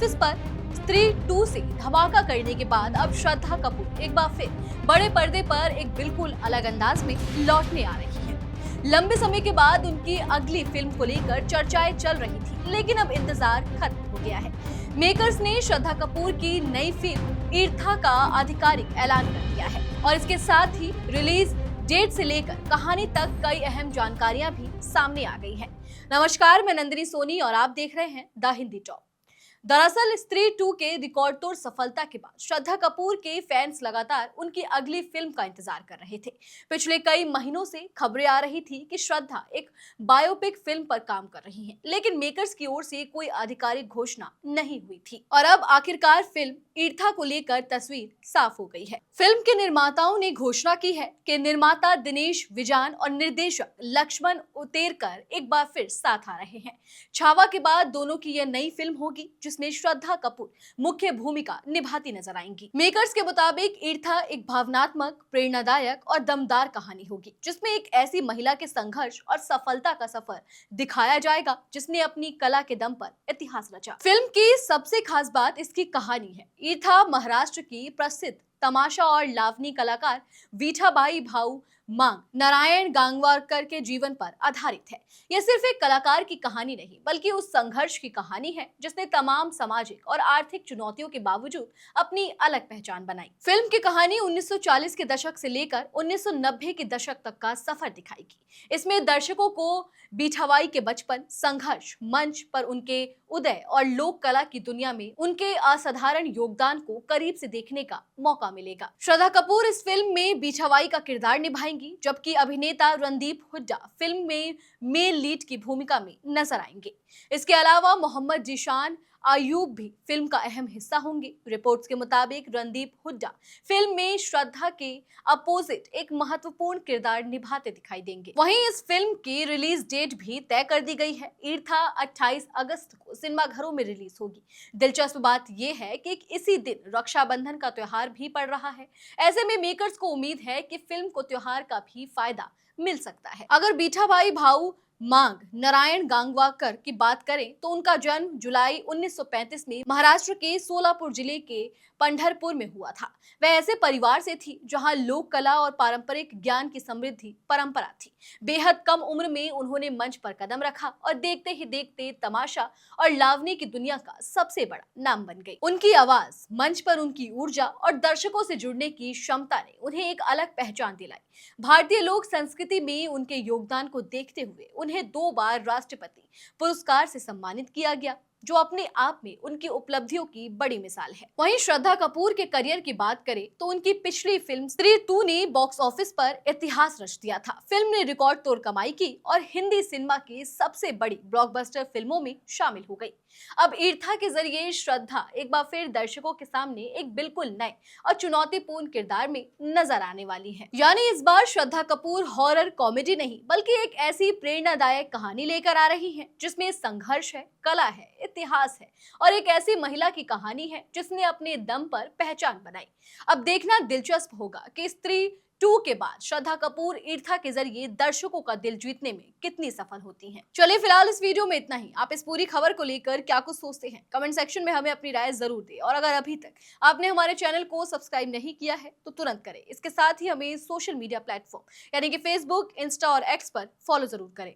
Office पर स्त्री 2 से धमाका करने के बाद अब श्रद्धा कपूर एक बार फिर बड़े पर्दे पर एक बिल्कुल अलग अंदाज में लौटने आ रही है। लंबे समय के बाद उनकी अगली फिल्म को लेकर चर्चाएं चल रही थी, लेकिन अब इंतजार खत्म हो गया है। मेकर्स ने श्रद्धा कपूर की नई फिल्म ईर्था का आधिकारिक ऐलान कर दिया है और इसके साथ ही रिलीज डेट से लेकर कहानी तक कई अहम जानकारियां भी सामने आ गई हैं। नमस्कार, मैं नंदिनी सोनी और आप देख रहे हैं द हिंदी टॉप। दरअसल स्त्री 2 के रिकॉर्ड तोड़ सफलता के बाद श्रद्धा कपूर के फैंस लगातार उनकी अगली फिल्म का इंतजार कर रहे थे। पिछले कई महीनों से खबरें आ रही थी कि श्रद्धा एक बायोपिक फिल्म पर काम कर रही हैं, लेकिन मेकर्स की ओर से कोई आधिकारिक घोषणा नहीं हुई थी और अब आखिरकार फिल्म ईर्था को लेकर तस्वीर साफ हो गई है। फिल्म के निर्माताओं ने घोषणा की है कि निर्माता दिनेश विजान और निर्देशक लक्ष्मण उतेरकर एक बार फिर साथ आ रहे हैं। छावा के बाद दोनों की यह नई फिल्म होगी जिसमें श्रद्धा कपूर मुख्य भूमिका निभाती नजर आएंगी। मेकर्स के मुताबिक ईर्था एक भावनात्मक, प्रेरणादायक और दमदार कहानी होगी जिसमें एक ऐसी महिला के संघर्ष और सफलता का सफर दिखाया जाएगा जिसने अपनी कला के दम पर इतिहास रचा। फिल्म की सबसे खास बात इसकी कहानी है। ईर्था महाराष्ट्र की प्रसिद्ध तमाशा और लावनी कलाकार वीठाबाई भाऊ मांग नारायण गांगवारकर के जीवन पर आधारित है। यह सिर्फ एक कलाकार की कहानी नहीं बल्कि उस संघर्ष की कहानी है जिसने तमाम सामाजिक और आर्थिक चुनौतियों के बावजूद अपनी अलग पहचान बनाई। फिल्म की कहानी 1940 के दशक से लेकर 1990 के दशक तक का सफर दिखाएगी। इसमें दर्शकों को बीठाबाई के बचपन, संघर्ष, मंच पर उनके उदय और लोक कला की दुनिया में उनके असाधारण योगदान को करीब से देखने का मौका मिलेगा। श्रद्धा कपूर इस फिल्म में बीठाबाई का किरदार निभाएंगी, जबकि अभिनेता रणदीप हुड्डा फिल्म में मेल लीड की भूमिका में नजर आएंगे। इसके अलावा मोहम्मद जीशान आयूब भी फिल्म का अहम हिस्सा होंगे। रिपोर्ट्स के मुताबिक रणदीप हुड्डा फिल्म में श्रद्धा के अपोजिट एक महत्वपूर्ण किरदार निभाते दिखाई देंगे। वहीं इस फिल्म की रिलीज डेट भी तय कर दी गई है। ईर्था 28 अगस्त को सिनेमाघरों में रिलीज होगी। दिलचस्प बात यह है कि इसी दिन रक्षाबंधन का त्योहार भी पड़ रहा है। ऐसे में मेकर्स को उम्मीद है कि फिल्म को त्योहार का भी फायदा मिल सकता है। अगर बीठाबाई भाऊ मांग नारायण गांगवारकर की बात करें तो उनका जन्म जुलाई 1935 में महाराष्ट्र के सोलापुर जिले के पंढरपुर में हुआ था। वह ऐसे परिवार से थी जहां लोक कला और पारंपरिक ज्ञान की समृद्धि परंपरा थी। बेहद कम उम्र में उन्होंने मंच पर कदम रखा और देखते ही देखते तमाशा और लावनी की दुनिया का सबसे बड़ा नाम बन गई। उनकी आवाज, मंच पर उनकी ऊर्जा और दर्शकों से जुड़ने की क्षमता ने उन्हें एक अलग पहचान दिलाई। भारतीय लोक संस्कृति में उनके योगदान को देखते हुए उन्हें 2 बार राष्ट्रपति पुरस्कार से सम्मानित किया गया, जो अपने आप में उनकी उपलब्धियों की बड़ी मिसाल है। वहीं श्रद्धा कपूर के करियर की बात करें तो उनकी पिछली फिल्म स्त्री 2 ने बॉक्स ऑफिस पर इतिहास रच दिया था। फिल्म ने रिकॉर्ड तोड़ कमाई की और हिंदी सिनेमा की सबसे बड़ी ब्लॉकबस्टर फिल्मों में शामिल हो गई। अब ईर्था के जरिए श्रद्धा एक बार फिर दर्शकों के सामने एक बिल्कुल नए और चुनौतीपूर्ण किरदार में नजर आने वाली है। यानी इस बार श्रद्धा कपूर हॉरर कॉमेडी नहीं बल्कि एक ऐसी प्रेरणादायक कहानी लेकर आ रही है जिसमें संघर्ष है, कला है, इतिहास है और एक ऐसी महिला की कहानी है जिसने अपने दम पर पहचान बनाई। अब देखना दिलचस्प होगा कि स्त्री 2 के बाद श्रद्धा कपूर ईर्था के जरिए दर्शकों का दिल जीतने में कितनी सफल होती हैं। चलिए फिलहाल इस वीडियो में इतना ही। आप इस पूरी खबर को लेकर क्या कुछ सोचते हैं, कमेंट सेक्शन में हमें अपनी राय जरूर दें और अगर अभी तक आपने हमारे चैनल को सब्सक्राइब नहीं किया है तो तुरंत करें। इसके साथ ही हमें सोशल मीडिया प्लेटफॉर्म यानी कि फेसबुक, इंस्टा और एक्स पर फॉलो जरूर करें।